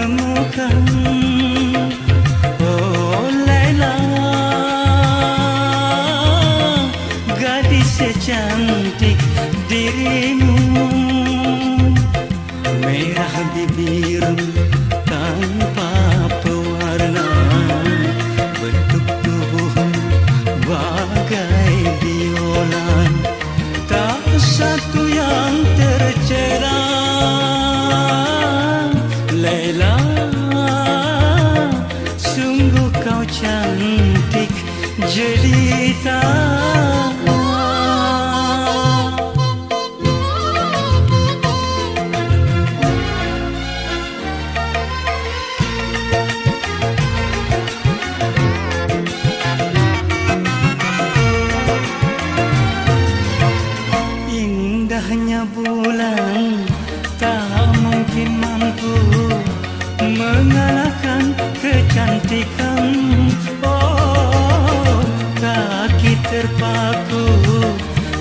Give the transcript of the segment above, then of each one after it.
temukan. Oh Laila, gadis secantik dirimu, merah bibirmu tanpa pewarna, bentuk tubuhmu bagai biola, tak satu yang tercela. Laila, sungguh kau cantik jelita. Indahnya bulan tak mungkin mampu mengalahkan kecantikan. Oh, kaki terpaku,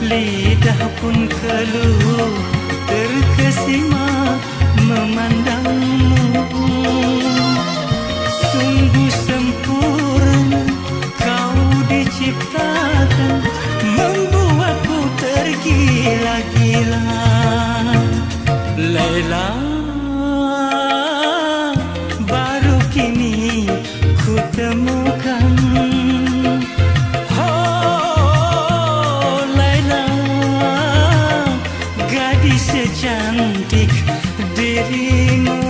lidah pun keluh, terkesima memandangmu. Sungguh sempurna kau diciptakan, membuatku tergila-gila. Laila, baru kini ku temukan. Oh Laila, gadis secantik dirimu.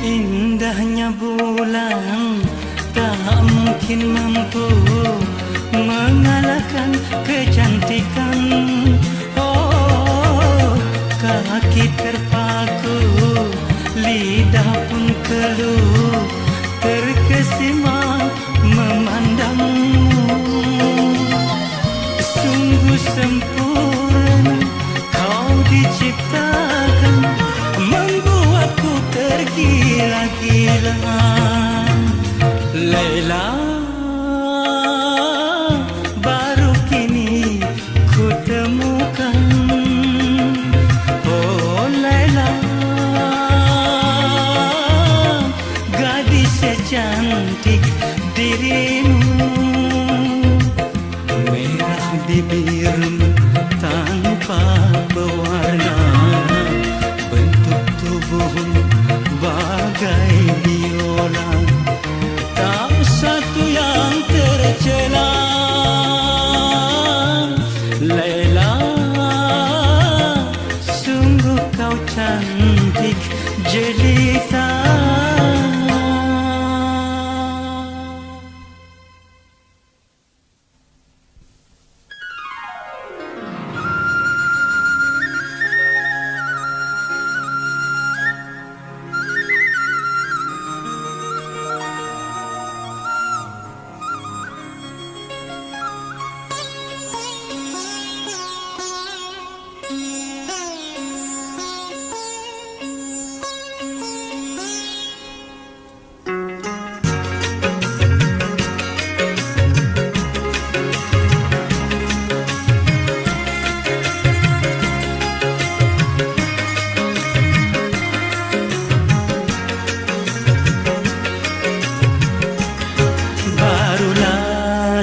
Indahnya bulan tak mungkin mampu mengalahkan kecantikan. Oh, kaki terpaku, lidah pun keluh, terkesima memandangmu. Sungguh sempurna kau diciptakan, membuatku tergila-gila. Laila, baru kini ku temukan. Oh Laila, gadis secantik dirimu, merah bibirmu tanpa pewarna, bentuk tubuhmu bagai biola, tak satu yang tercela. Laila, sungguh kau cantik jelita.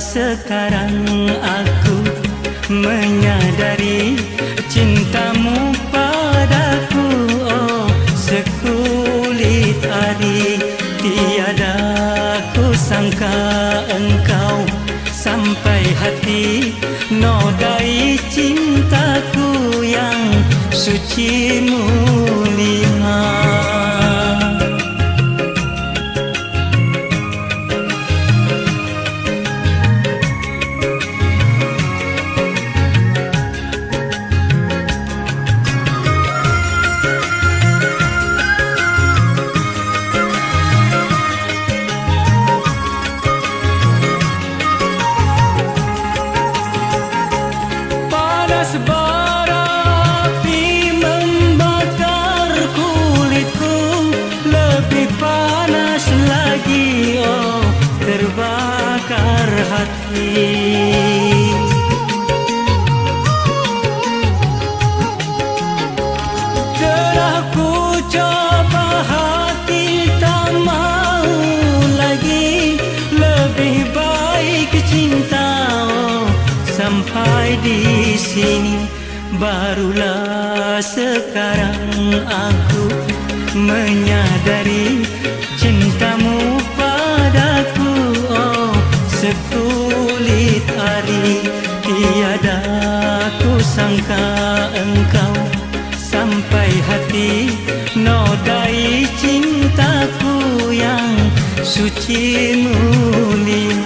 Sekarang aku menyadari cintamu padaku. Oh, sekulit ari, tiada ku sangka engkau sampai hati nodai cintaku yang suci mulia. Bara api membakar Telah ku coba hati tak mau lagi, lebih baik cinta sampai di sini. Barulah sekarang aku menyadari cintamu padaku, oh sekulit ari. Tiada ku sangka engkau sampai hati nodai cintaku yang suci mulia.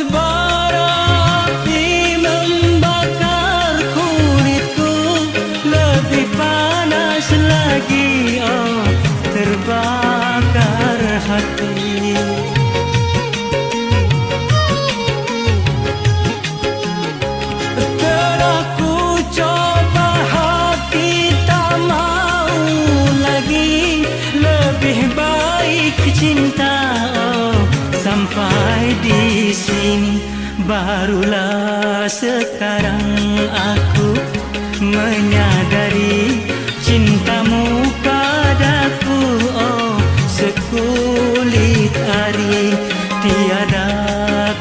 Bara api membakar kulitku, lebih panas lagi, oh terbakar hati. Telah ku coba hati tak mau lagi, lebih baik cinta, oh sampai di sini. Barulah sekarang aku menyadari cintamu padaku, oh sekulit ari. Tiada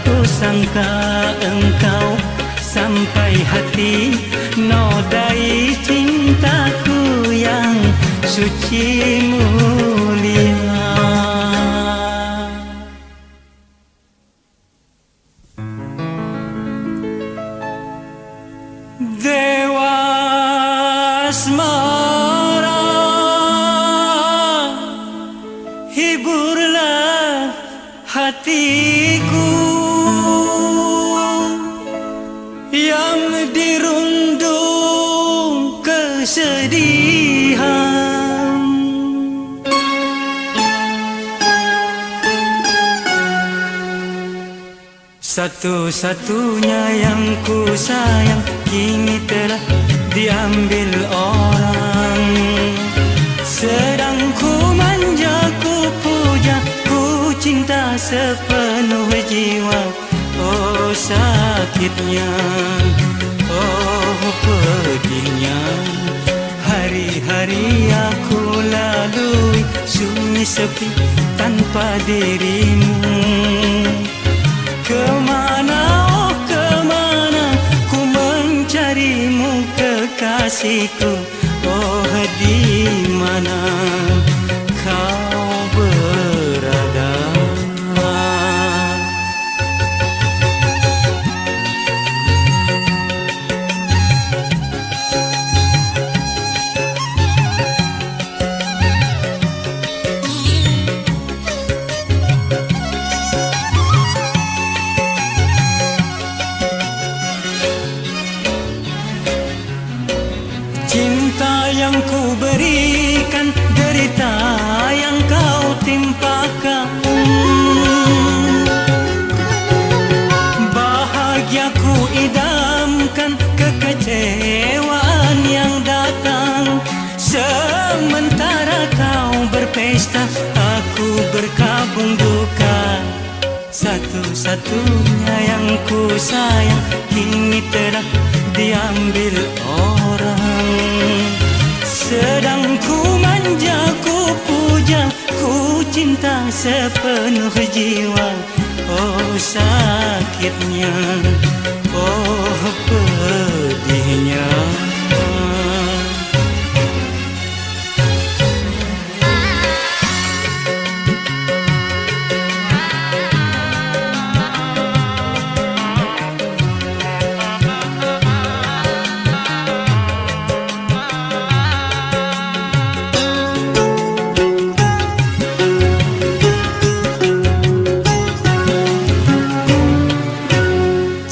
ku sangka engkau sampai hati nodai cintaku yang suci mulia. Dewa asmara, hiburlah hatiku yang dirundung kesedihan. Satu-satunya yang ku sayang kini telah diambil orang. Sedang ku manja, ku puja, ku cinta sepenuh jiwa. Oh sakitnya, oh pedihnya, hari-hari aku lalui sunyi sepi tanpa dirimu. Kemana, oh kemana ku mencarimu kekasihku, oh di mana kau berada. Cinta yang ku berikan, derita yang kau timpakan. Bahagia ku idamkan, kekecewaan yang datang. Sementara kau berpesta, aku berkabung duka. Satu-satunya yang ku sayang kini telah diambil orang. Sedang ku manja, ku puja, ku cinta sepenuh jiwa. Oh sakitnya, oh pedihnya.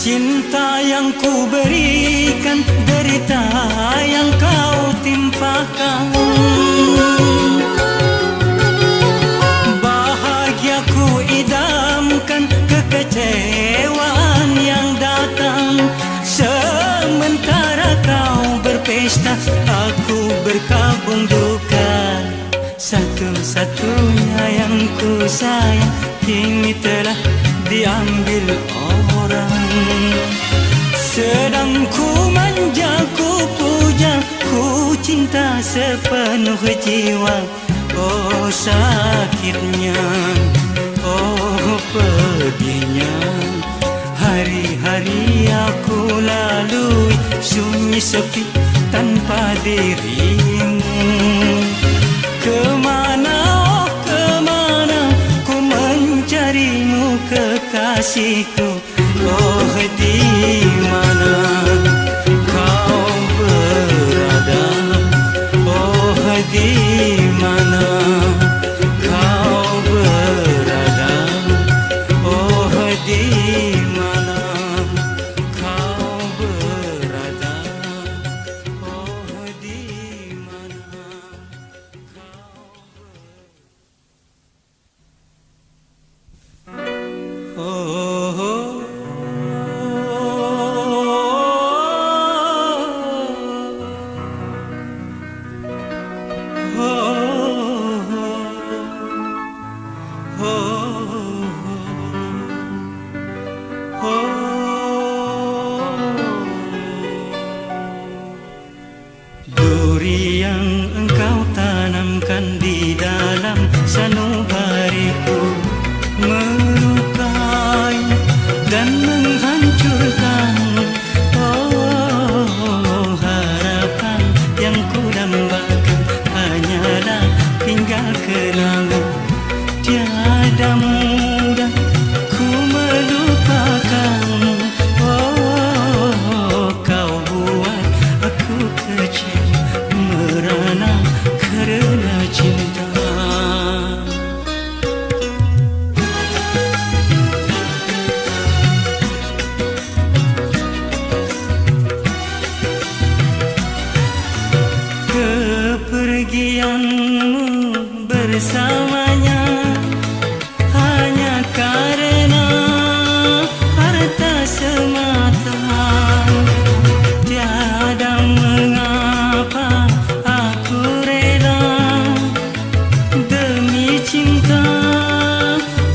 Cinta yang ku berikan, ku sayang kini telah diambil orang. Sedang ku manja, ku puja, ku cinta sepenuh jiwa. Oh sakitnya, oh pedihnya, hari-hari aku lalui sunyi sepi tanpa dirimu. Kemana, oh kemana ku mencarimu kekasihku. Oh di mana kau berada? Oh di mana kau berada? Oh di mana kau berada? Oh di mana kau oh. Duri yang engkau tanamkan di dalam sanubariku melukai dan menghancurkan. Oh harapan yang ku dambakan hanyalah tinggal kenangan. Tiada mudah ku melupakan. Oh kau buat aku kecil merana kerana cinta. Kepergianmu bersamanya hanya karena harta semata. Tiada mengapa aku rela demi cinta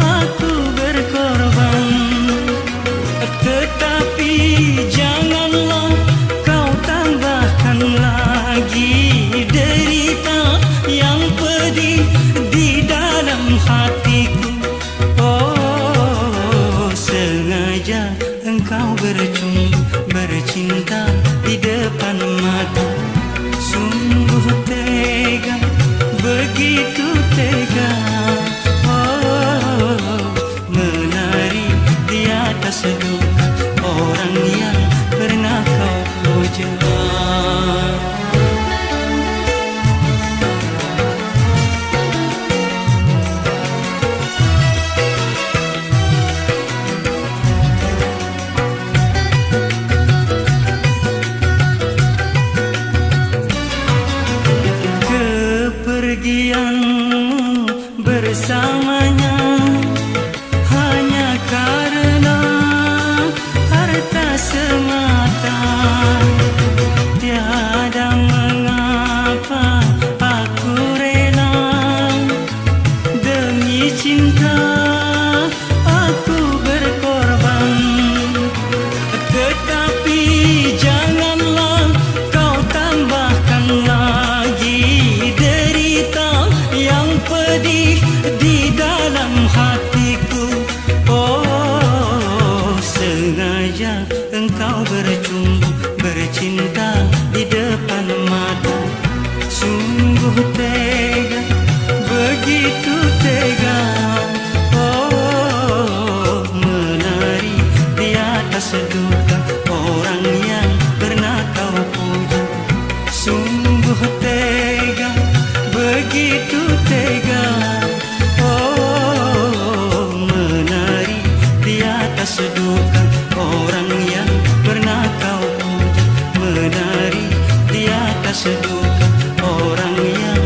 aku berkorban. Tetapi janganlah kau tambahkan lagi derita yang pedih di dalam hatiku. Oh sengaja engkau bercumbu bercinta di depan mata. Sungguh tega, begitu tega. Oh menari di atas luka orang yang pernah kau puja. Kepergianmu bersamanya hanya karena harta semata. Tiada mengapa aku rela demi cinta aku berkorban. Tetapi janganlah kau tambahkan lagi derita yang pedih di dalam hatiku. Oh sengaja engkau bercumbu bercinta di depan mata. Sungguh tega, begitu tega. Oh menari di atas duka orang yang pernah kau puja. Sungguh tega, begitu tega. Oh menari di atas duka orang yang pernah kau puja. Menari di atas duka orang yang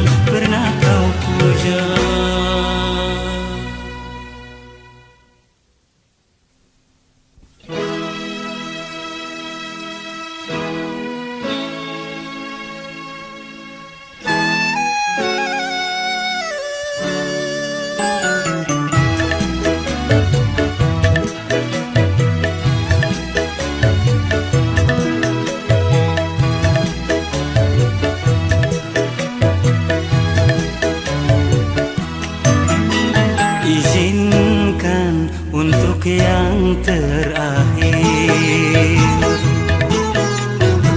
Izinkan untuk yang terakhir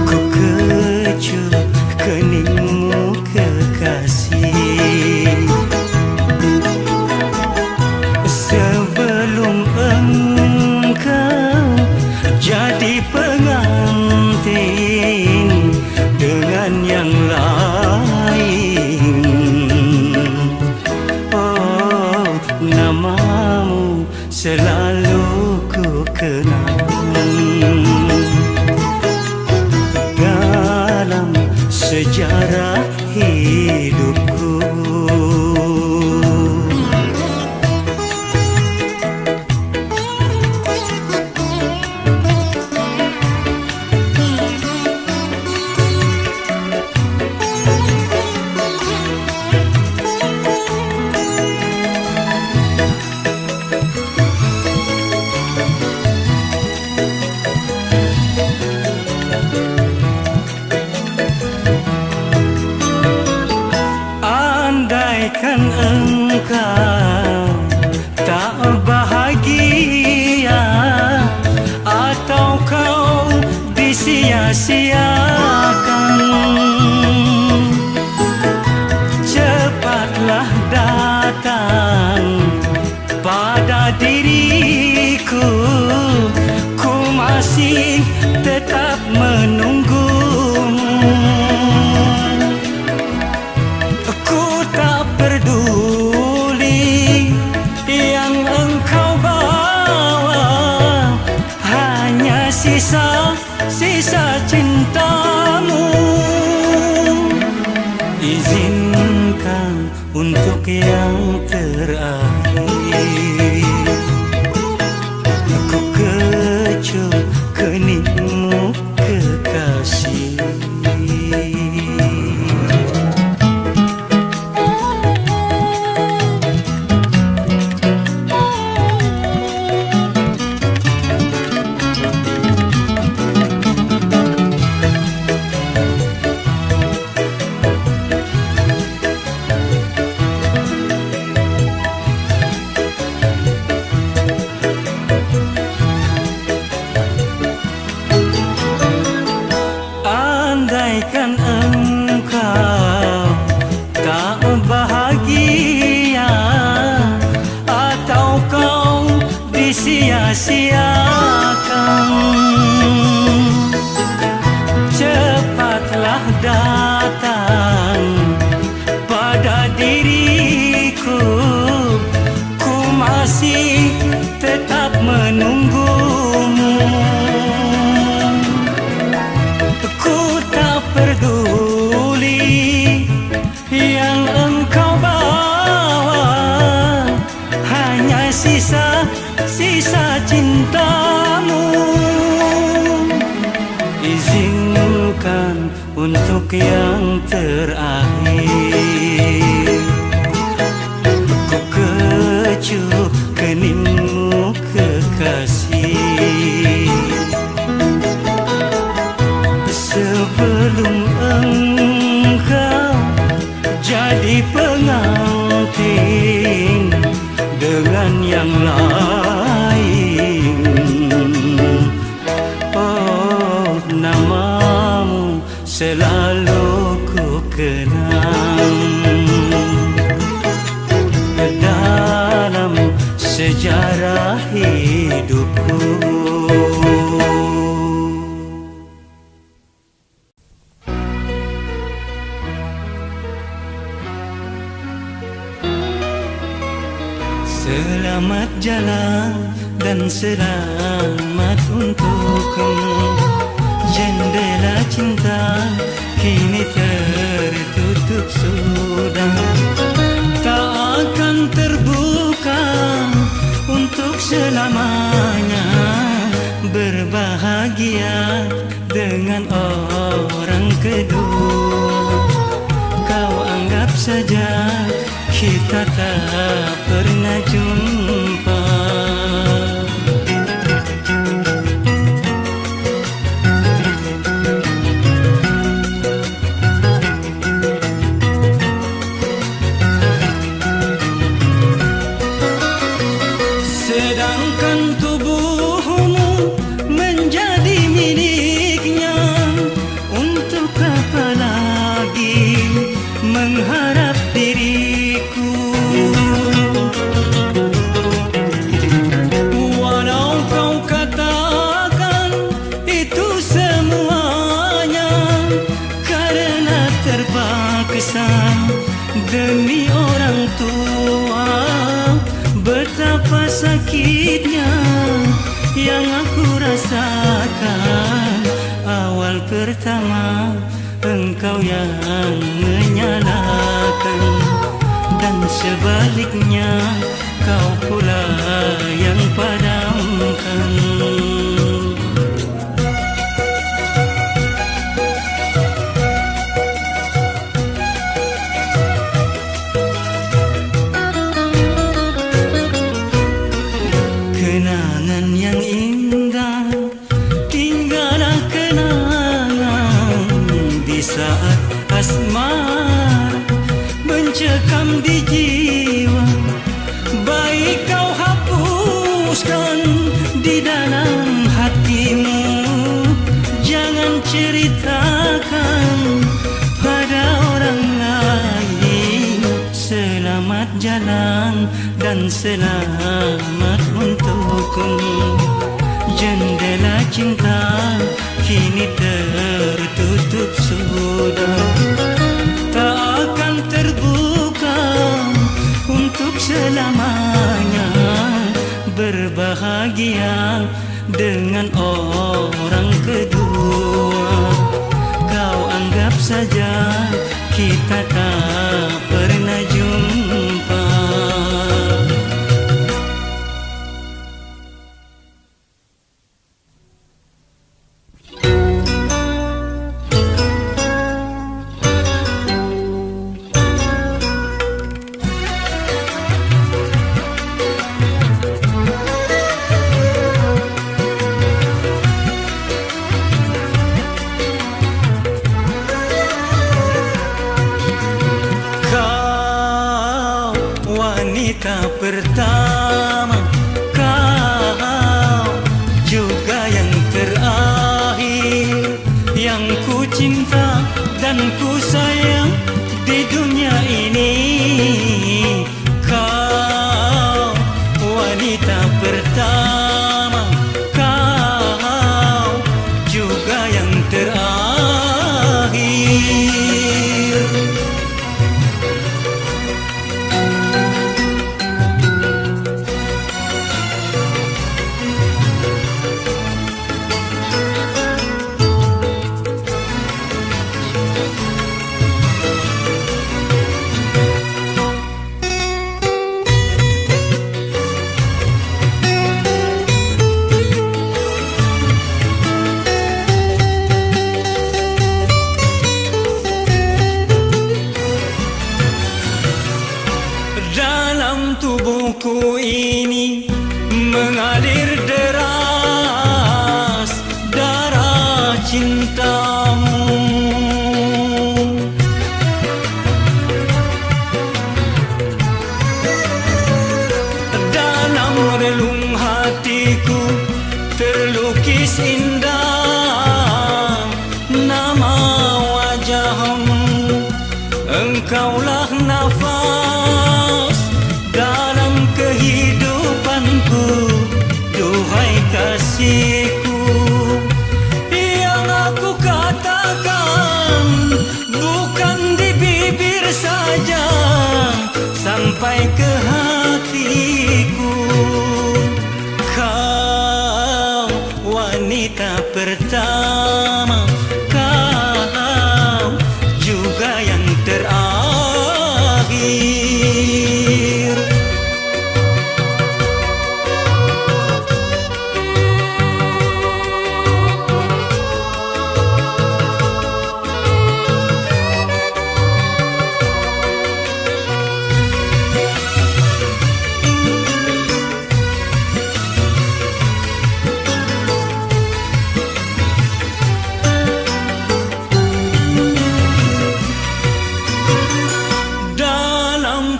ku kecup keningmu kekasih, sebelum engkau jadi pengantin dengan yang lain. Oh, namamu selalu ku kenang dalam sejarah hidupku. Andaikan engkau tak bahagia atau kau disia-siakan, cepatlah datang pada diriku, ku masih tetap menunggumu. Ku tak peduli yang engkau bawa, hanya sisa-sisa cintamu. Izinkan untuk yang terakhir ku kecup keningmu kekasih. Andaikan engkau tak bahagia atau kau disia-siakan, cepatlah datang pada diriku, ku masih tetap menunggumu. Ku tak peduli yang engkau bawa, hanya sisa-sisa cintamu. Izinkan untuk yang terakhir ku kecup keningmu kekasih, sebelum engkau jadi pengantin dengan yang lain. Oh, namamu selalu ku kenang dalam sejarah hidupku. Selamat jalan dan selamat untukmu, jendela cinta kini tertutup sudah, tak akan terbuka untuk selamanya. Berbahagia dengan orang kedua, kau anggap saja kita tak pernah jumpa. demi orang tua. Betapa sakitnya yang aku rasakan. Awal pertama engkau yang menyalahkan, dan sebaliknya kau pula yang padamkan. Kenangan yang indah, tinggallah kenangan di saat asmara mencekam di jiwa. Baik kau hapuskan di dalam hatimu, jangan ceritakan pada orang lain. Selamat jalan dan selamat untukmu. Jendela cinta kini tertutup sudah, tak akan terbuka untuk selamanya. Berbahagia dengan orang kedua, kau anggap saja kita tak pernah jumpa. Wanita pertama, kau juga yang terakhir, yang ku cinta dan ku sayang di dunia ini. Kau wanita pertama, kau juga yang terakhir. Dalam tubuhku ini mengalir deras darah cintamu. Dalam relung hatiku terlukis indah nama wajahmu. Engkaulah nafas dalam kehidupanku, duhai kasihku. Yang aku katakan bukan di bibir saja, sampai ke hatiku. Kau wanita pertama, kau juga yang terakhir.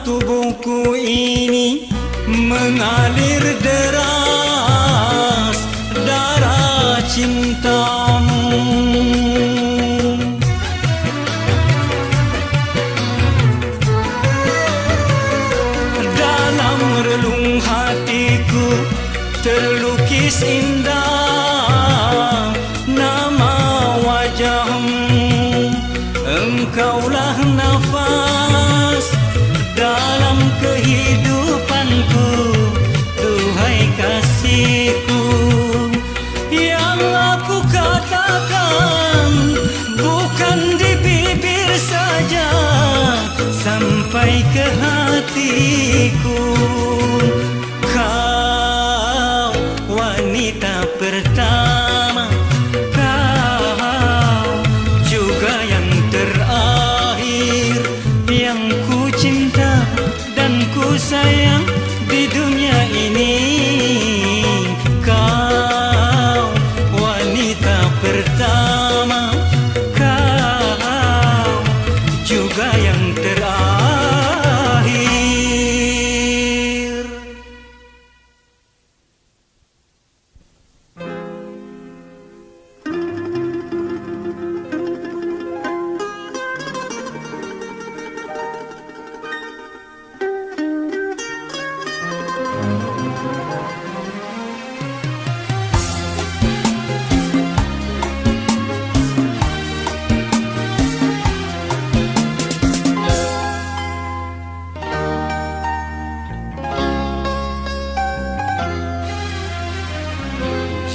Tubuhku ini mengalir deras darah cintamu. Dalam relung hatiku terlukis indah nama wajahmu. Engkaulah nafas sampai ke hatiku. Kau wanita pertama, kau juga yang terakhir, yang ku cinta dan ku sayang di dunia ini. Kau wanita pertama, kau juga yang terakhir.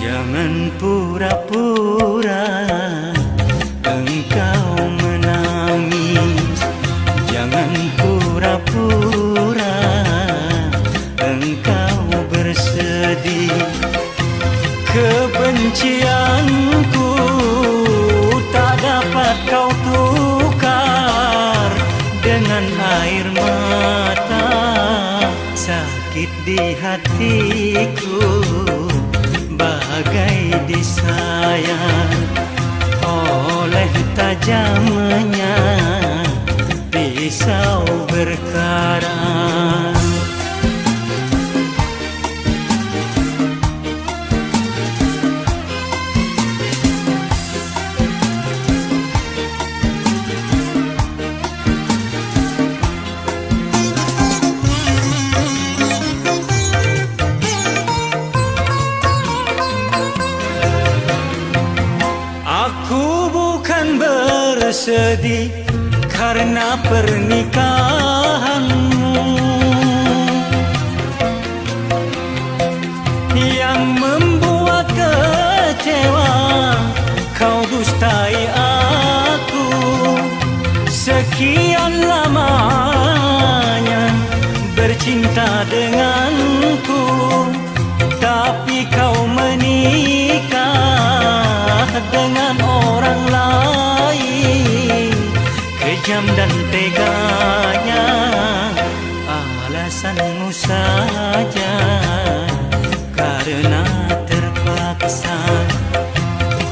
Jangan pura-pura engkau menangis, jangan pura-pura engkau bersedih. Kebencianku tak dapat kau tukar dengan air mata. Sakit di hatiku bagai disayat oleh tajamnya pisau berkarat. Aku bukan bersedih karena pernikahanmu yang membuat kecewa. Kau dustai aku sekian lamanya bercinta denganku, tapi kau menikah dengan orang lain. Kejam dan teganya alasanmu saja, karena terpaksa.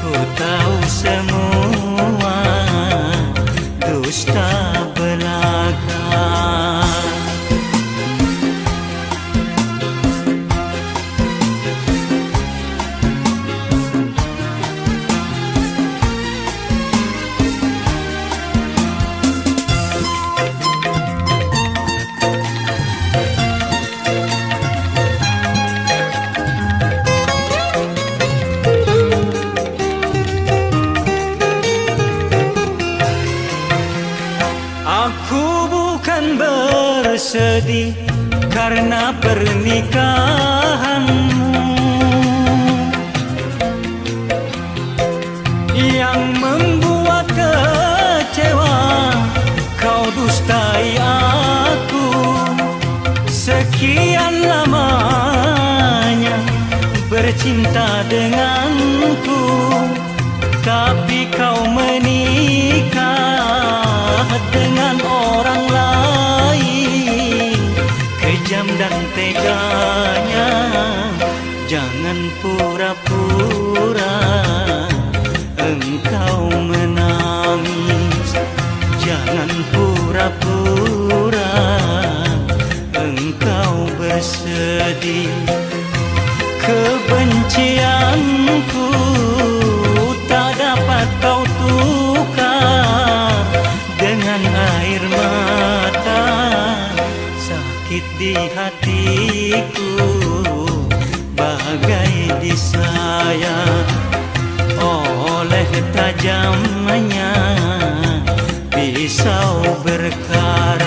Ku tahu semua dusta belaka. Aku bukan bersedih karena pernikahanmu yang membuat kecewa. Kau dustai aku sekian lamanya bercinta denganku, tapi kau menikah dengan orang lain. Kejam dan teganya, jangan pura-pura engkau menangis, jangan pura-pura engkau bersedih. Kebencianku tak dapat kau tukar dengan air mata. Sakit di hatiku bagai disayat oleh tajamnya pisau berkarat.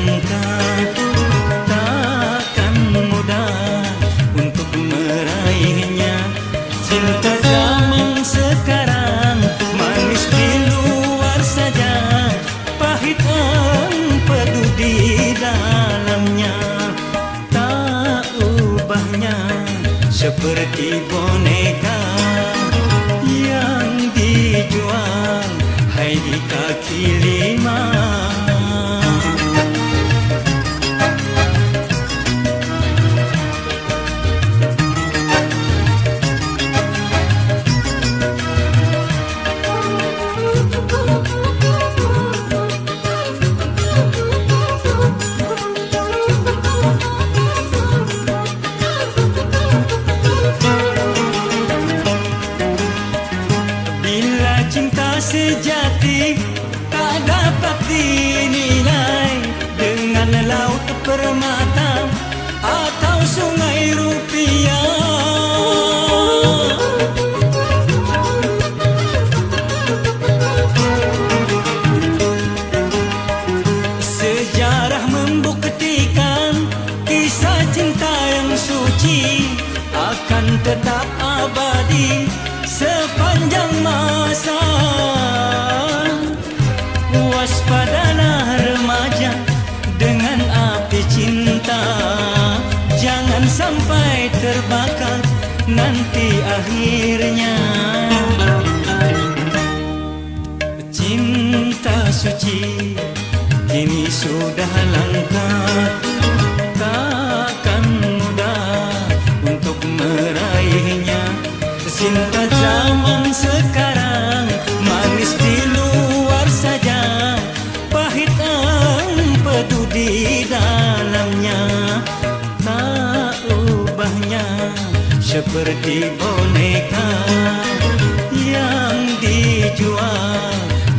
langkah, takkan mudah untuk meraihnya. Cinta zaman sekarang manis di luar saja, pahit empedu di dalamnya. Tak ubahnya seperti boneka yang dijual hai di kaki lima. Sejati tak dapat dinilai dengan laut permata atau sungai rupiah. Sejarah membuktikan kisah cinta yang suci akan tetap abadi sepanjang masa. Waspadalah remaja dengan api cinta, jangan sampai terbakar nanti akhirnya. Cinta suci kini sudah langka, takkan mudah untuk meraihnya. Cinta zaman sekarang manis di luar saja, pahit empedu di dalamnya. Tak ubahnya seperti boneka yang dijual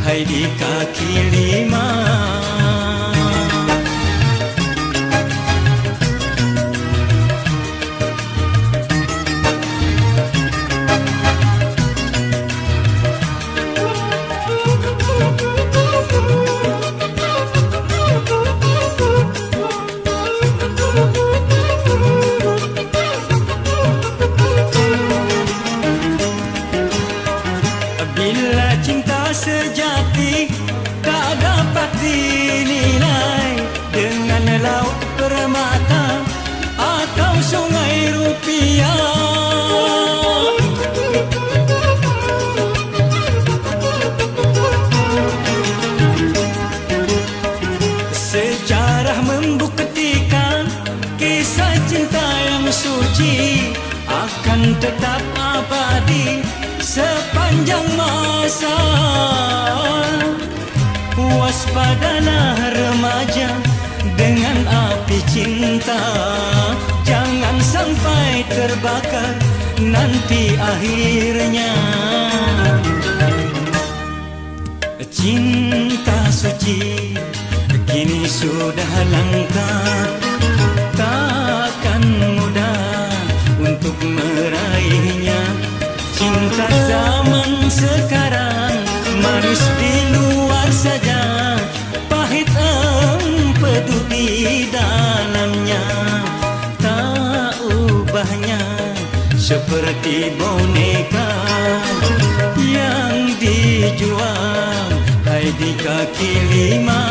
hai di kaki lima. Bila cinta sejati tak dapat dinilai dengan laut permata atau sungai rupiah. Sejarah membuktikan kisah cinta yang suci akan tetap abadi sepanjang masa. Waspadalah remaja dengan api cinta, jangan sampai terbakar nanti akhirnya. Cinta suci kini sudah langka, takkan mudah untuk meraihnya. Cinta zaman sekarang manis di luar saja, pahit empedu di dalamnya. Tak ubahnya seperti boneka yang dijual hai di kaki lima.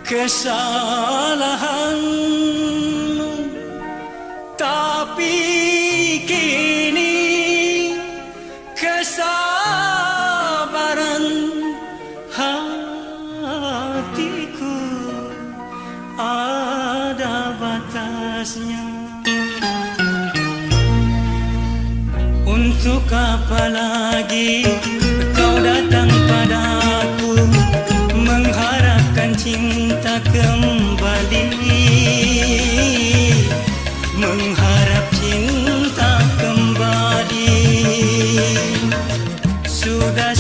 Kesalahanmu, tapi kini kesabaran hatiku ada batasnya. Untuk apa lagi kau datang padaku mengharapkan cinta kembali, mengharap cinta kembali. Sudah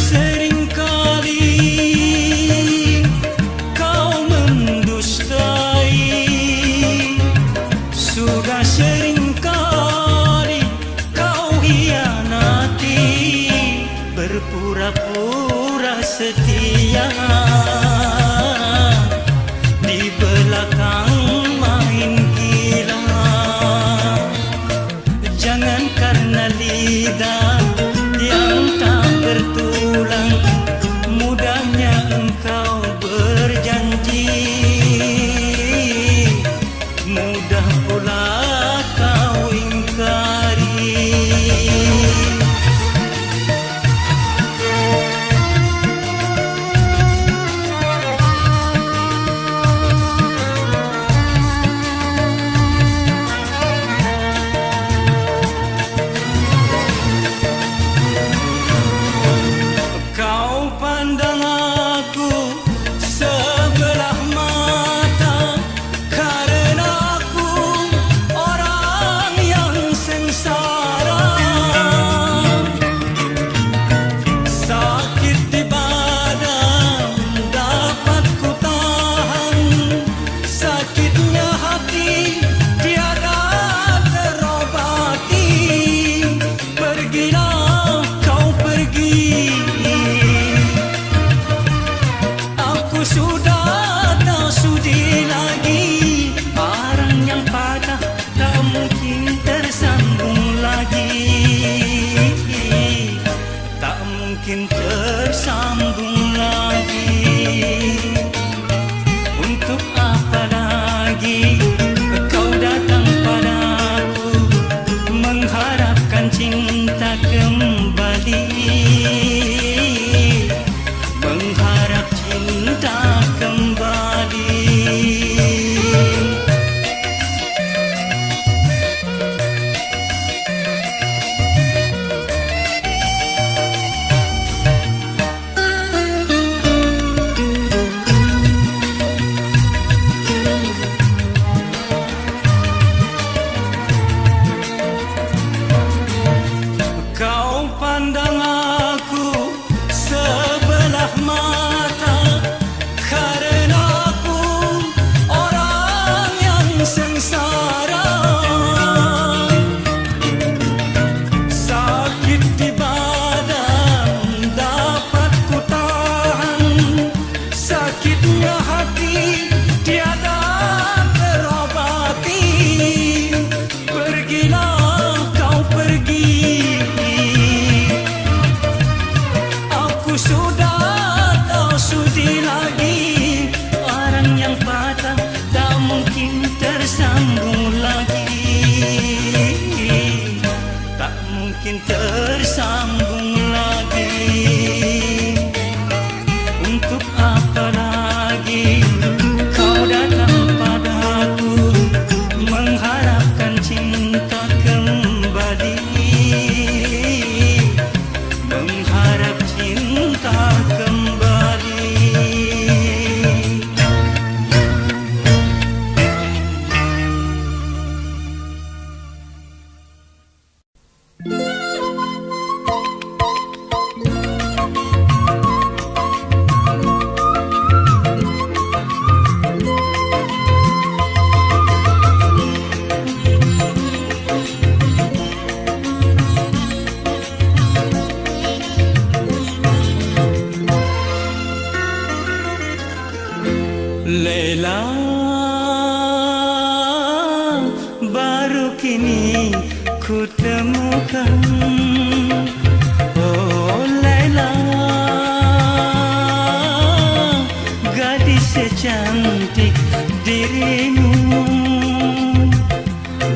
Laila, baru kini ku temukan. Oh Laila, gadis secantik dirimu,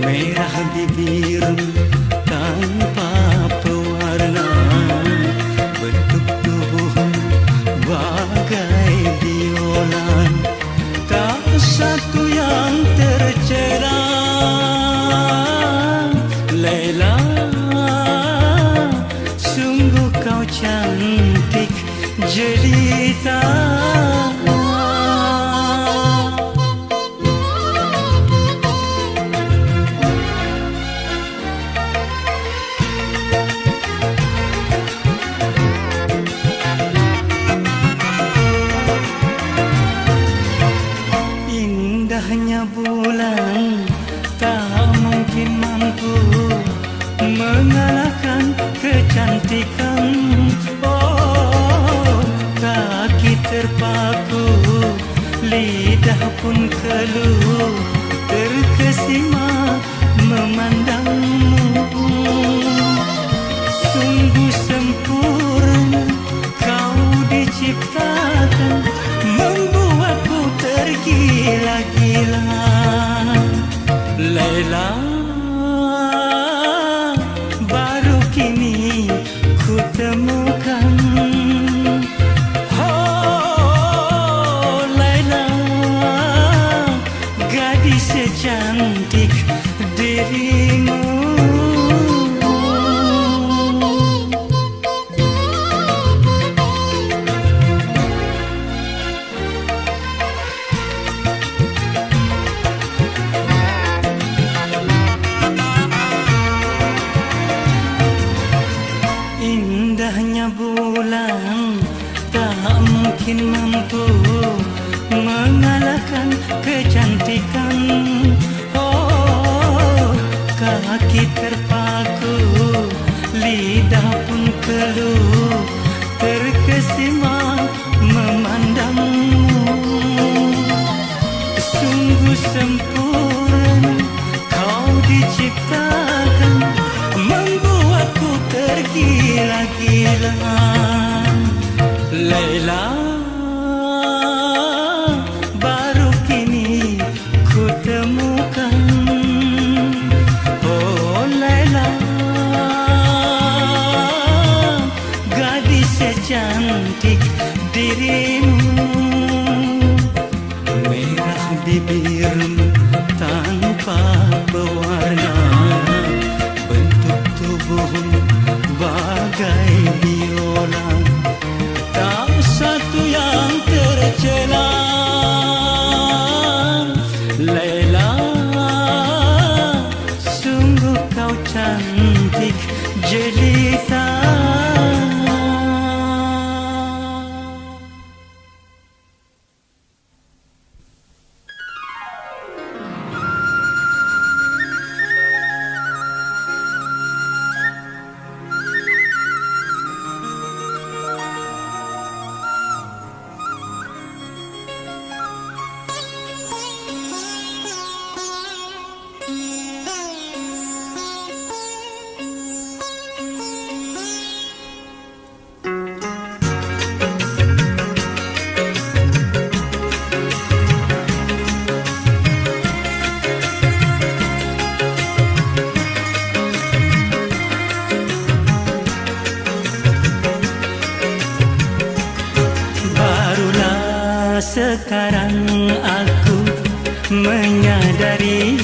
merah bibirmu tanpa pewarna, bentuk tubuhmu bagai biolan, tak satu yang tercela. Laila, sungguh kau cantik jelita. Indahnya bulan tak mungkin mampu mengalahkan kecantikan. Oh, kaki terpaku, lidah pun keluh, terkesima memandangmu. Sungguh sempurna kau diciptakan, membuatku tergila-gila. Laila, baru kini ku temukan. Oh Laila, gadis secantik dirimu. Indahnya bulan tak mungkin mampu mengalahkan kecantikan. Oh, kaki terpaku, lidah pun keluh, terkesima memandangmu. Sungguh sempurna kau diciptakan, membuatku tergila-gila. Laila, baru kini ku temukan. Oh Laila, gadis secantik dirimu, merah bibirmu tanpa pewarna, bentuk tubuhmu bagai biola, tak satu yang tercela. Laila, sungguh kau cantik jelita. Sekarang aku menyadari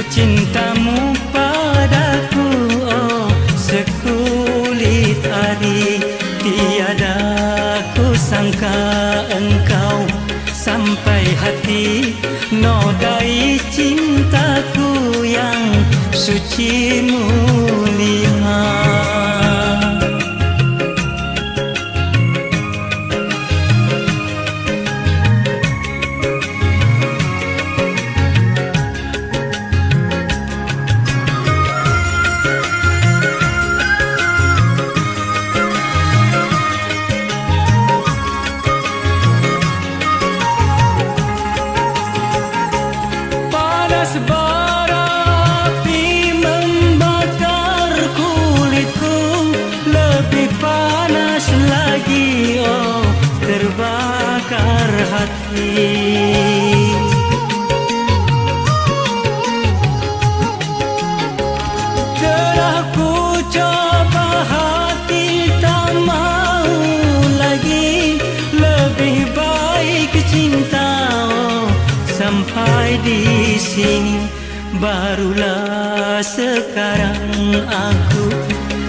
cintamu padaku. Oh, sekulit ari, tiada ku sangka engkau sampai hati nodai cintaku yang suci mulia. hati. Telah ku coba hati tak mau lagi, lebih baik cinta sampai di sini. Barulah sekarang aku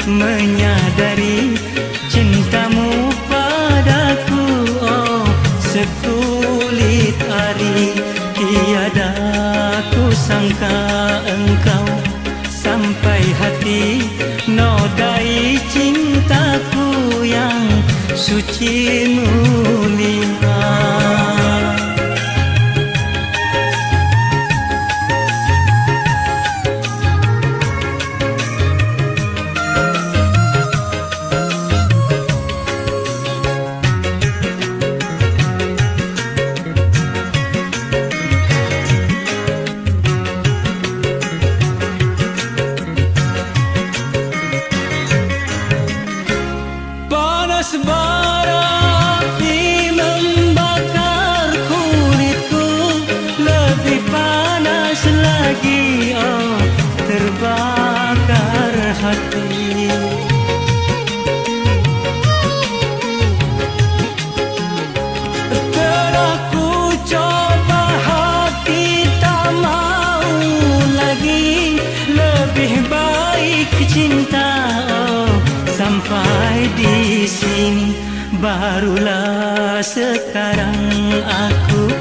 menyadari cintamu padaku, oh sekulit ari. Tiada ku sangka engkau sampai hati nodai cintaku yang suci mulia. Panas bara api membakar kulitku, lebih panas lagi oh terbakar hati. Telah ku coba hati tak mau lagi, lebih baik cinta oh sampai di sini. Barulah sekarang aku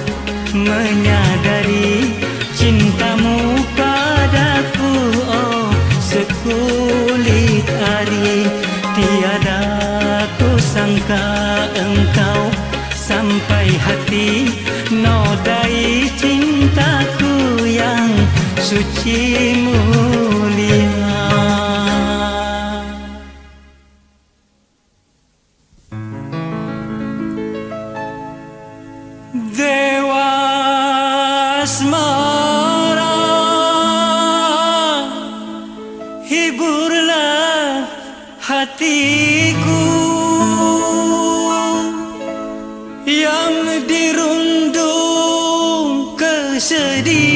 menyadari cintamu padaku, oh sekulit ari. Tiada ku sangka engkau sampai hati nodai cintaku yang suci mulia. Dewa asmara, hiburlah hatiku yang dirundung kesedihan.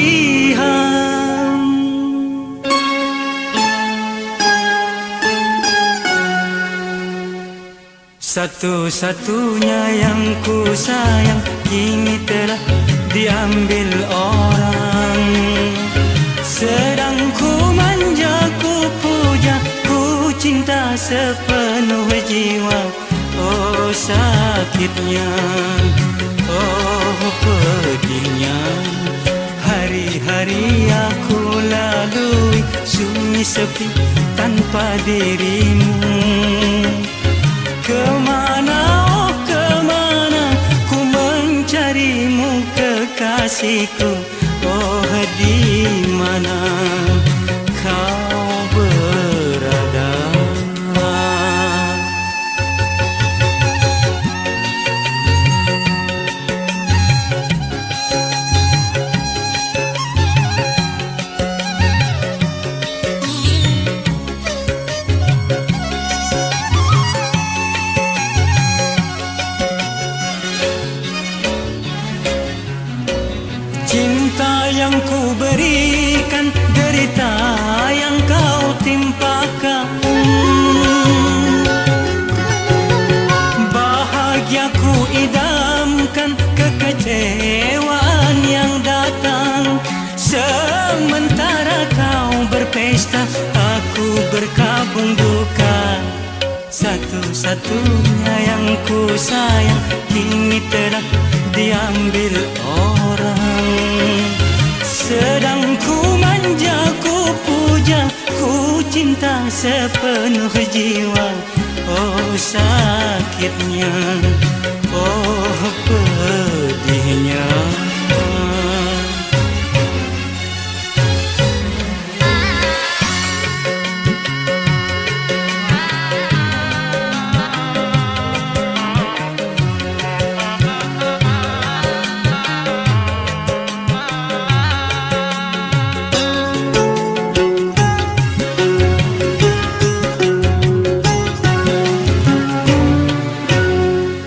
Satu-satunya yang ku sayang kini telah diambil orang. Sedang ku manja, ku puja, ku cinta sepenuh jiwa. Oh sakitnya, oh pedihnya, hari-hari aku lalui sunyi sepi tanpa dirimu. Kemana, oh kemana ku mencarimu kekasihku. Oh di mana kau berada? Cinta yang ku berikan, derita yang kau timpakan. Bahagia ku idamkan, kekecewaan yang datang. Sementara kau berpesta, aku berkabung duka. Satu-satunya yang ku sayang kini telah diambil orang. Sedang ku manja, ku puja, ku cinta sepenuh jiwa. Oh sakitnya, oh pedihnya.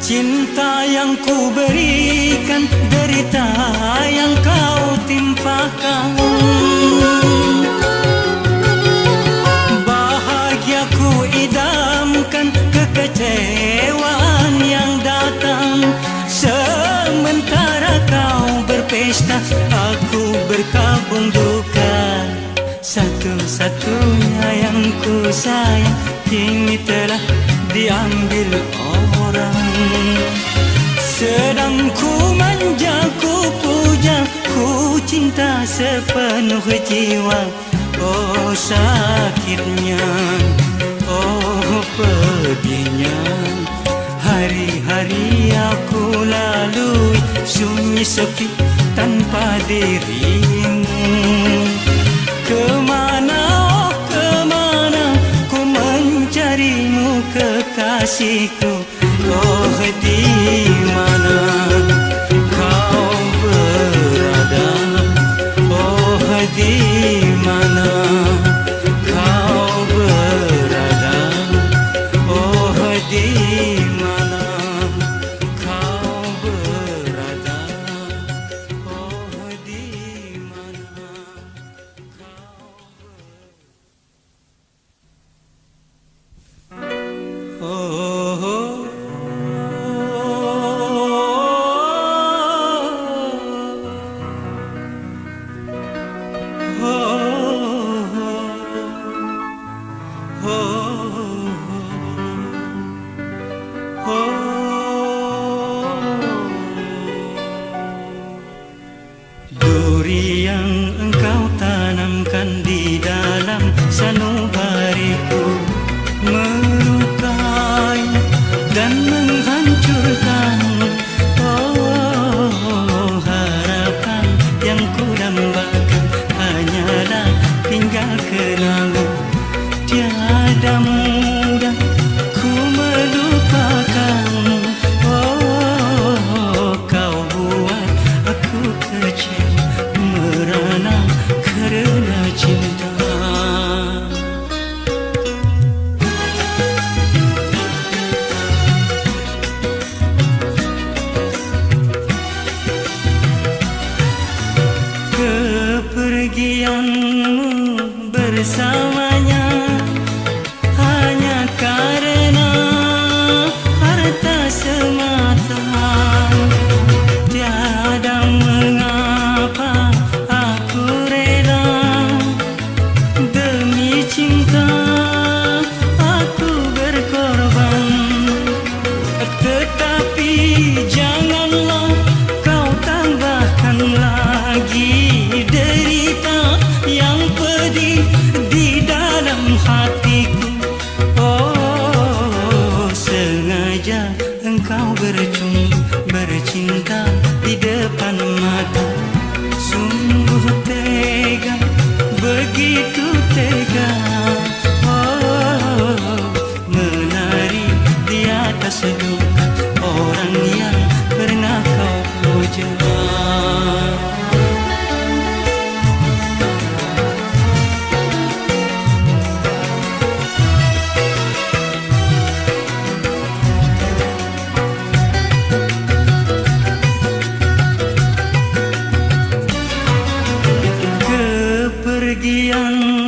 Cinta yang ku berikan, penderitaan yang kau timpakan. Bahagiaku idamkan kekecewaan yang datang. Sementara kau berpesta, aku berkabung duka. Satu-satunya yang ku sayang kini telah diambil orang. Sedang ku manja, ku puja, ku cinta sepenuh jiwa. Oh sakitnya, oh pedihnya. Hari-hari aku lalui sunyi sepi tanpa dirimu. Kemana, oh kemana ku mencarimu kekasihku. Oh di mana kau berada? Oh di mana kau berada? Oh di mana kau berada? Oh di mana kau oh. Duri yang engkau tanamkan di dalam sanubariku melukai dan menghancurkan. Oh, harapan yang ku dambakan hanyalah tinggal kenangan. Tiada mudah ku melupakan. Oh, kau buat aku kecewa, merana kerana cinta. Kepergianmu bersamanya hanya karena harta semata. Tiada mengapa aku rela demi cinta aku berkorban. Tetapi janganlah kau tambahkan lagi derita yang pedih di dalam hatiku. Oh, sengaja engkau bercinta di depan mata. Sungguh tega, begitu tega. Oh, menari di atas luka orang yang pernah kau puja. Kepergianmu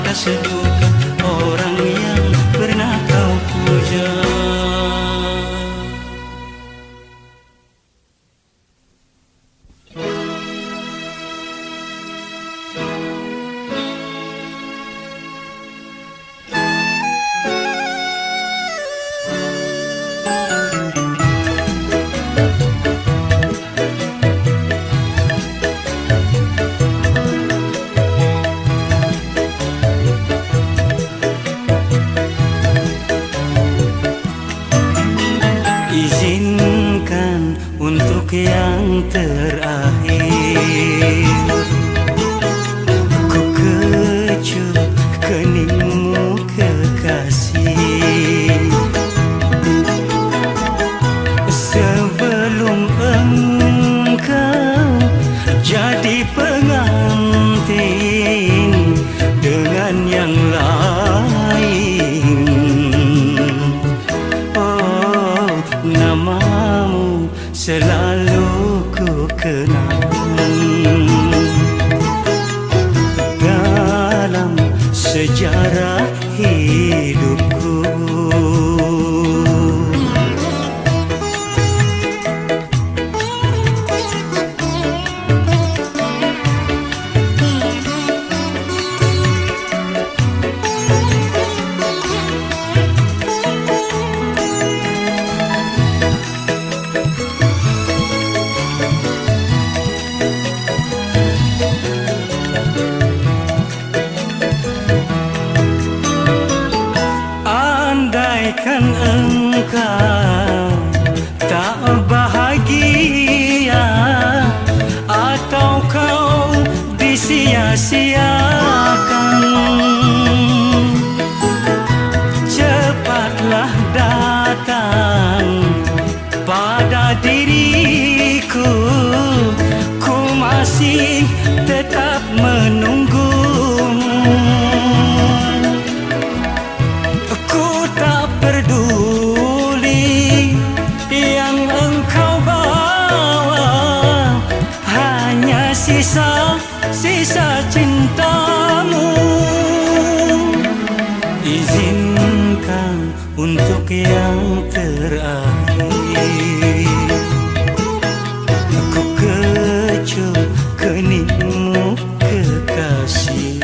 atas duka orang yang pernah kau puja. Izinkan untuk yang terakhir ku kecup keningmu kekasih, sebelum engkau jadi pengantin dengan yang lain. Namamu selalu ku kenang dalam sejarah hidupku. Andaikan engkau tak bahagia atau kau disia-siakan, cepatlah datang pada diriku, ku masih tetap menunggumu. Peduli yang engkau bawa, hanya sisa-sisa cintamu. Izinkan untuk yang terakhir ku kecup keningmu kekasih.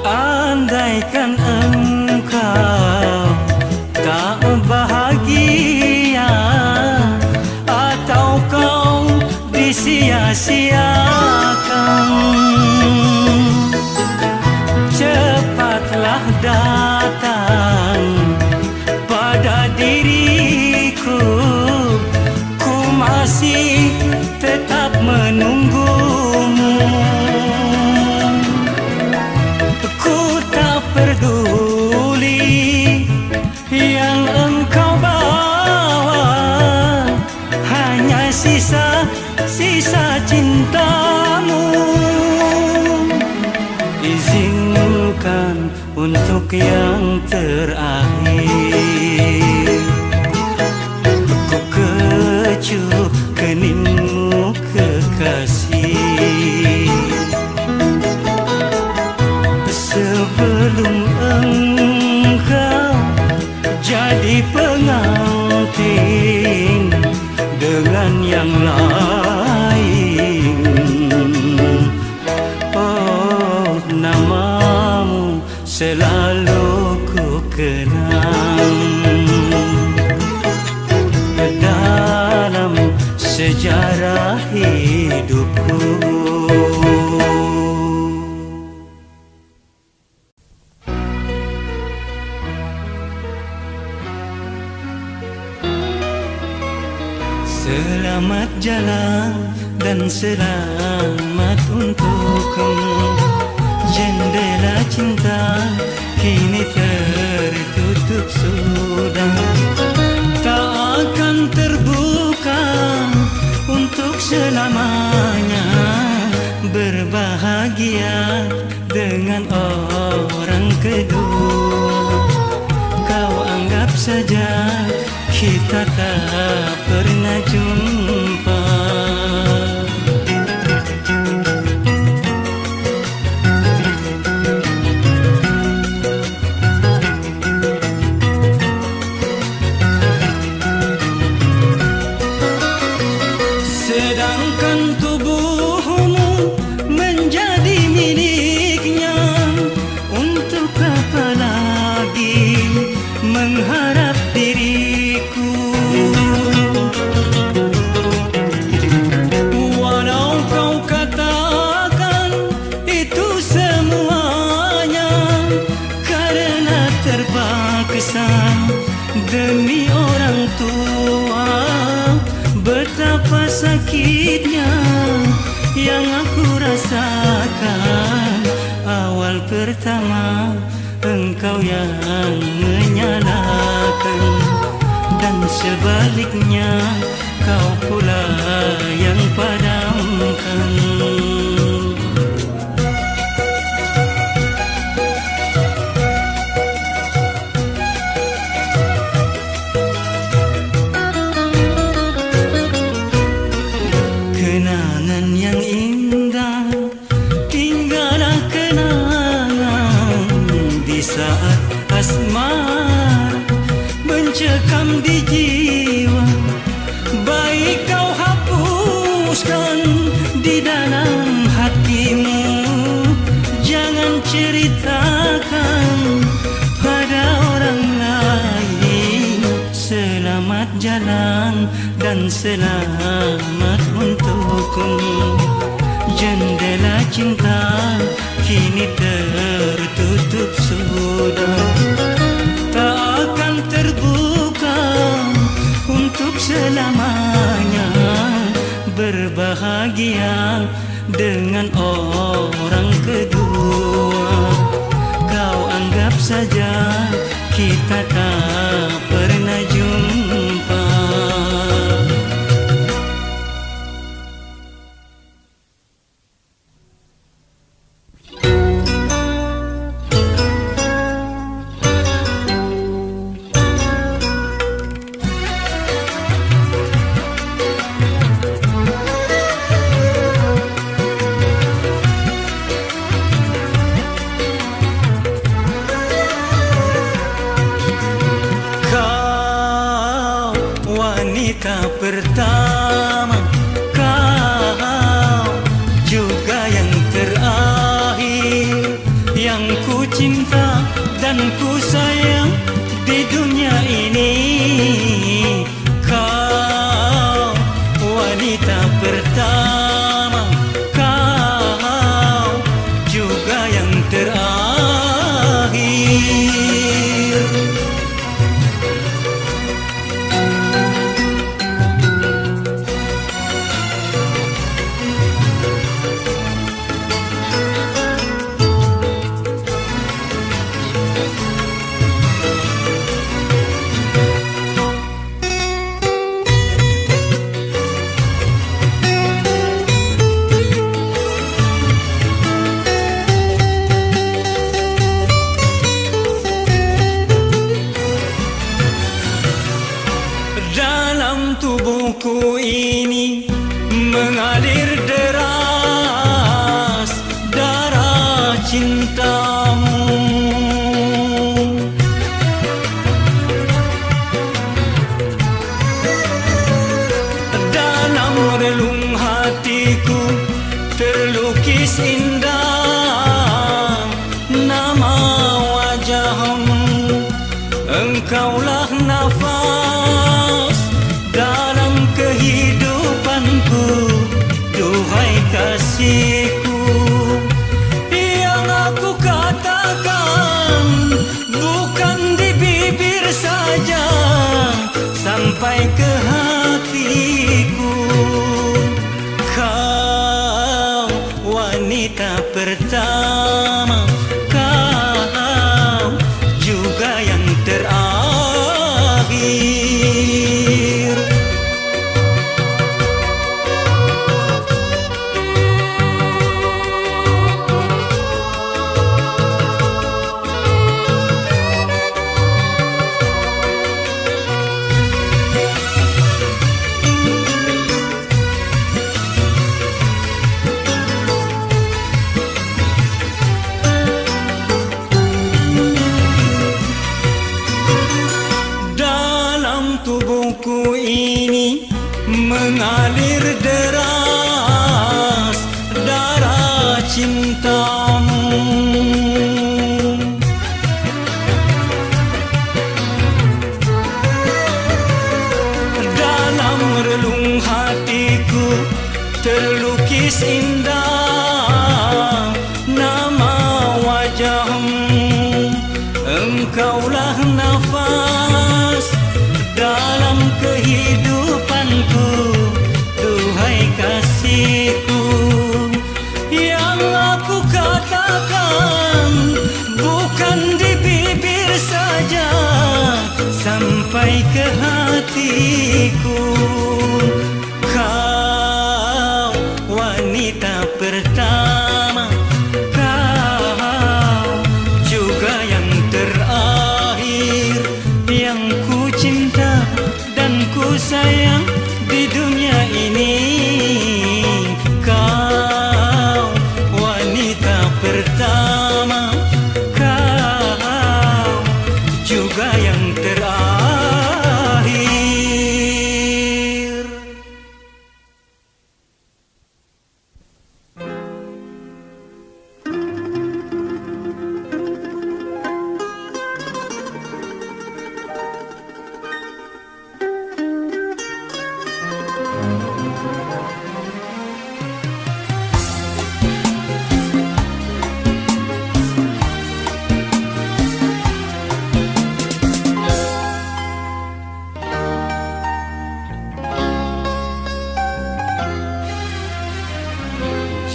Andaikan engkau tak bahagia atau kau disia-siakan, cepatlah datang pada diriku, ku masih tetap menunggumu. Peduli yang engkau bawa, hanya sisa-sisa cintamu. Izinkan untuk yang terakhir ku kecup keningmu kekasih, sebelum engkau jadi pengantin dengan yang lain. Oh, namamu selalu ku kenang dalam sejarah hidupku. Selamat jalan dan selamat untuk kamu, jendela cinta kini tertutup sudah, tak akan terbuka untuk selamanya. Berbahagia dengan orang kedua, kau anggap saja kita tak pernah jumpa. Sedangkan tubuhmu menjadi miliknya, untuk apa lagi mengharap diriku? Walau kau katakan itu semuanya karena terpaksa demi orang tua, betapa sakitnya yang aku rasakan. Awal pertama engkau yang menyalahkan, dan sebaliknya kau pula yang padamkan. Kenangan yang indah, tinggallah kenangan di saat asmara mencekam di jiwa. Baik kau hapuskan di dalam hatimu, jangan ceritakan pada orang lain. Selamat jalan dan selamat untukmu. Jendela cinta kini tertutup sudah, tak akan terbuka untuk selamanya. Berbahagia dengan orang kedua, kau anggap saja kita tak pernah jumpa. Wanita pertama, kau juga yang terakhir, yang ku cinta dan ku sayang di dunia ini. Kau wanita pertama, kau juga yang terakhir. Dalam tubuhku ini mengalir deras darah cintamu. Dalam relung hatiku terlukis indah nama wajahmu. Engkaulah nafas dalam kehidupanku, duhai kasihku. Yang aku katakan bukan di bibir saja, sampai ke hatiku. Kau wanita pertama, kau Engkaulah nafas dalam kehidupanku, duhai kasihku. Yang aku katakan bukan di bibir saja, sampai ke hatiku. Kau wanita pertama, kau juga yang terakhir, yang ku cinta dan ku sayang di dunia ini. Kau wanita pertama, kau juga yang terakhir.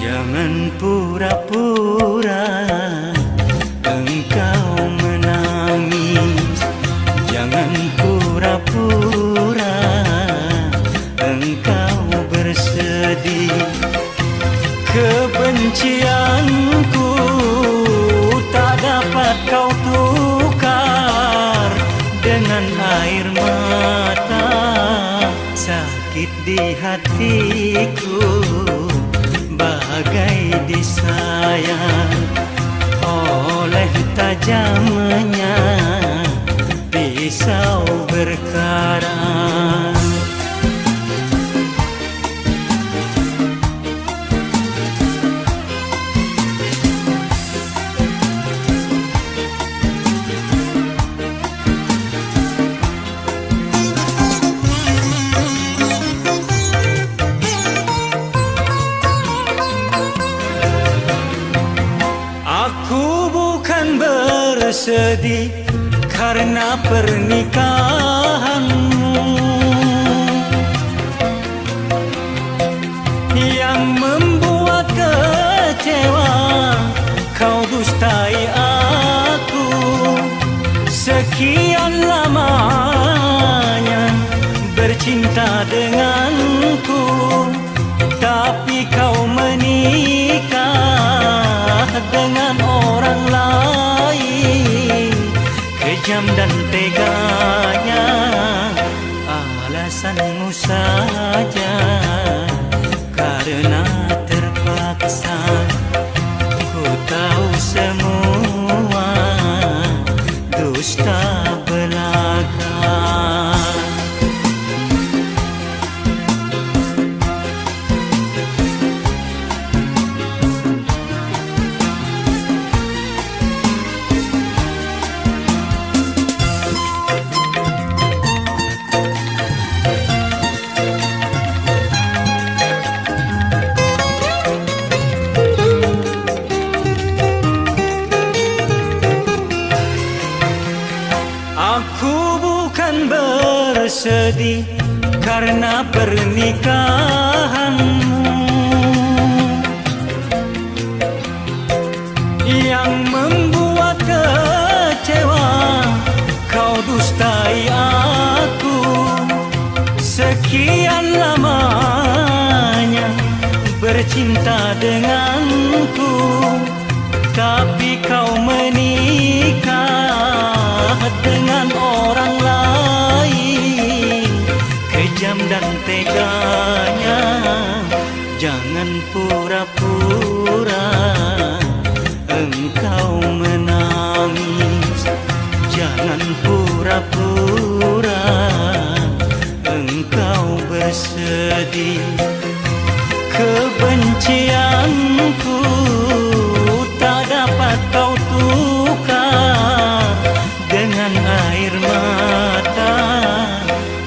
Jangan pura-pura engkau menangis, jangan pura-pura engkau bersedih. Kebencianku tak dapat kau tukar dengan air mata. Sakit di hatiku bagai disayang oleh tajamnya pisau berkarat. Aku bukan bersedih karena pernikahanmu yang membuat kecewa. Kau dustai aku sekian lamanya bercinta denganku, tapi kau menikah dengan orang lain. Kejam dan teganya alasanmu saja, karena terpaksa. Ku tahu semua dusta belaka. Aku bukan bersedih karena pernikahanmu yang membuat kecewa. Kau dustai aku sekian lamanya bercinta denganku, tapi kau menikah dengan orang lain. Kejam dan teganya, jangan pura-pura engkau menangis, jangan pura-pura engkau bersedih. Kebencianku tak dapat kau tukar dengan air mata.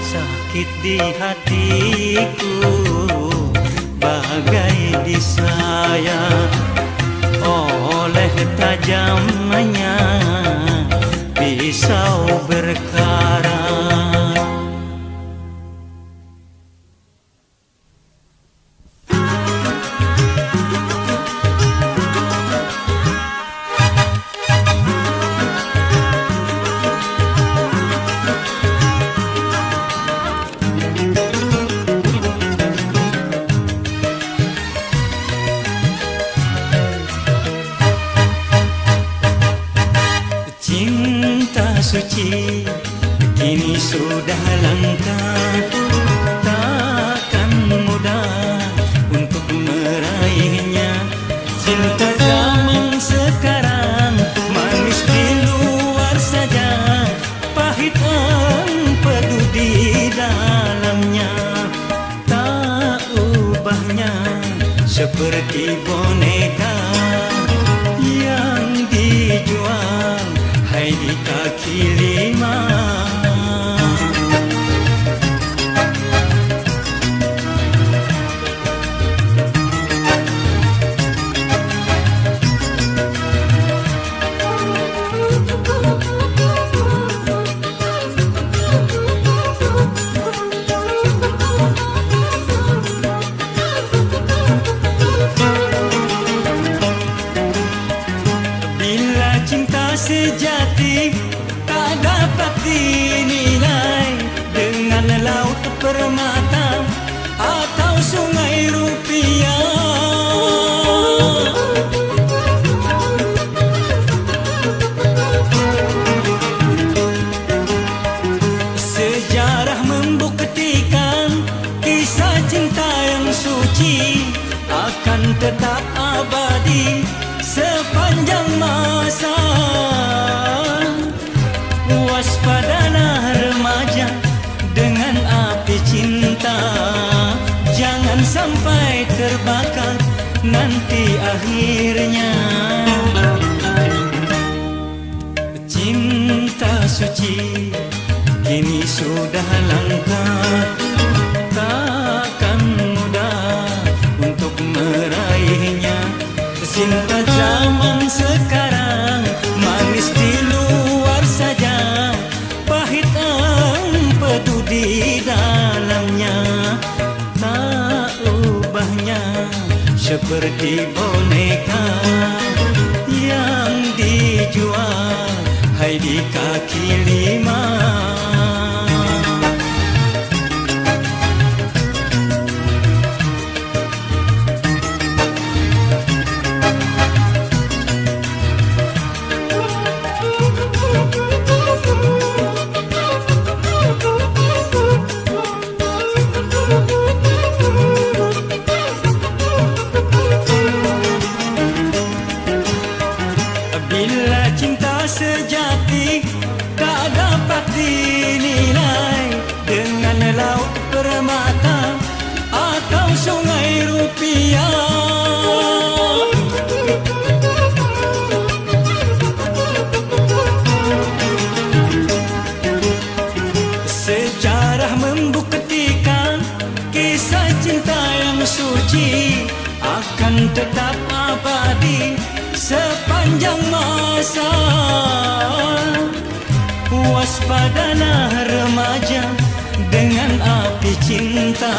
Sakit di hatiku bagai disayat oleh tajamnya perkara. Cinta suci kini sudah langka, takkan mudah untuk meraihnya. Cinta zaman sekarang manis di luar saja, pahit empedu di dalamnya. Tak ubahnya seperti boneka yang dijual hai di kaki lima. Bila cinta sejati tak dapat dinilai dengan laut permata atau sungai rupiah. Sejarah membuktikan kisah cinta yang suci akan tetap abadi sepanjang masa. Waspadalah remaja dengan api cinta, jangan sampai terbakar nanti akhirnya. Cinta suci kini sudah langka, takkan mudah untuk meraihnya. Cinta zaman sekarang manis di luar saja, pahit empedu di dalamnya. Tak ubahnya seperti boneka yang dijual hai di kaki lima. Bila cinta sejati tak dapat dinilai dengan laut permata atau sungai rupiah. Sejarah membuktikan kisah cinta yang suci akan tetap abadi sepanjang masa. Waspadalah remaja dengan api cinta,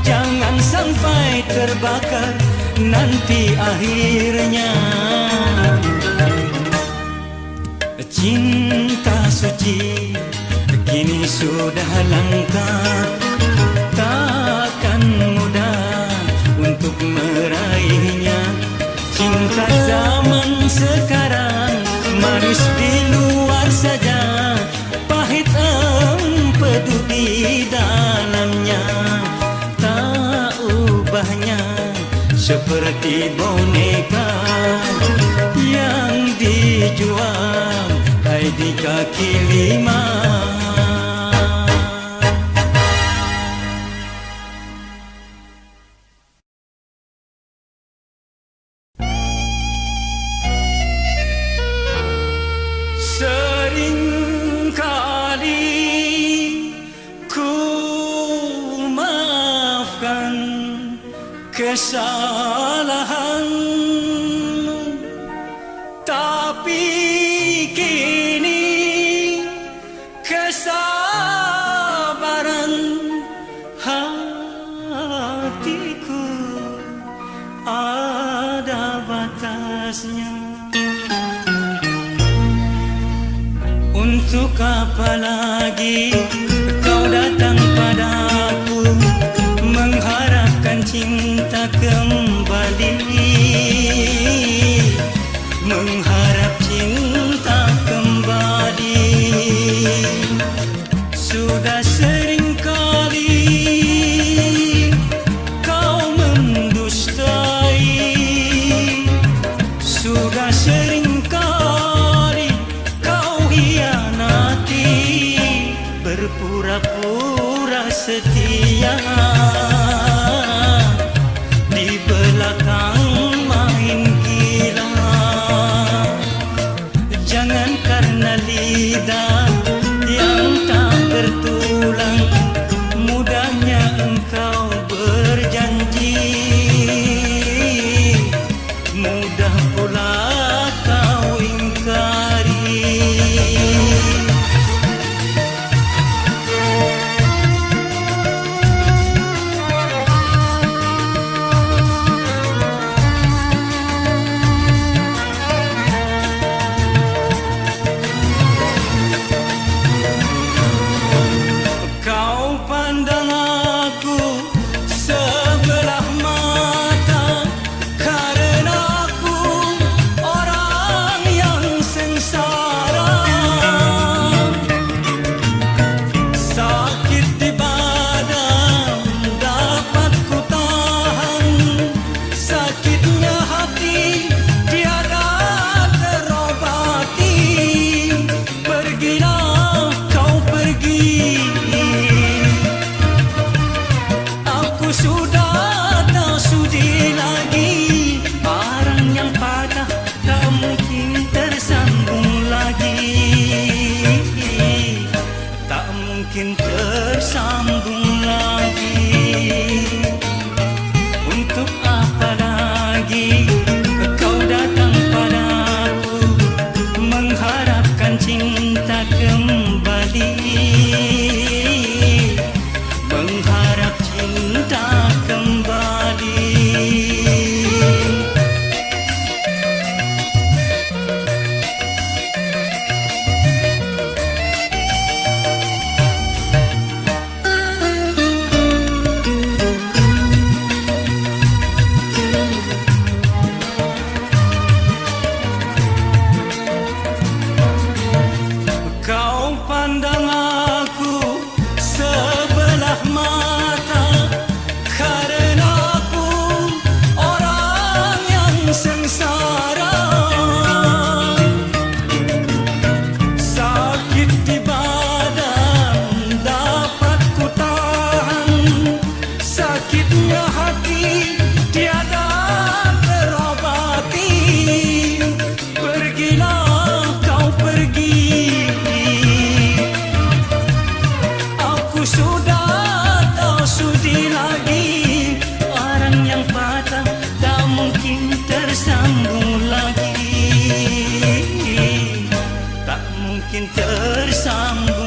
jangan sampai terbakar nanti akhirnya. Cinta suci kini sudah langka, takkan mudah untuk meraihnya. Cinta zaman sekarang manis di luar saja, pahit empedu di dalamnya. Tak ubahnya seperti boneka yang dijual hai di kaki lima. Kesalahan, tapi kini Untuk apa lagi kau datang padaku, mengharapkan cinta kembali, mengharap cinta kembali. Sudah sering kali kau mendustai, sudah sering kali kau hianati, berpura-pura setia, di belakang main gila. Jangan karena lidah yang tak bertulang, mudahnya engkau berjanji, mudah pula kau ingkari. Kau pandang aku sebelah mata, karena aku orang yang sengsara. Sakit di badan dapat ku tahan, sakitnya hati tiada terobati. Pergilah kau pergi, aku sudah tak sudi lagi. Arang yang patah tak mungkin tersambung lagi, tak mungkin tersambung lagi. Untuk apa lagi kau datang padaku, mengharapkan cinta kembali, mengharap cinta kembali. Kau pandang aku sebelah mata, karena aku orang yang sengsara. Sakit di badan dapat ku tahan, sakitnya hati tiada terobati. Pergilah kau pergi, aku sudah tak sudi lagi. Arang yang patah tak mungkin tersambung lagi, tak mungkin tersambung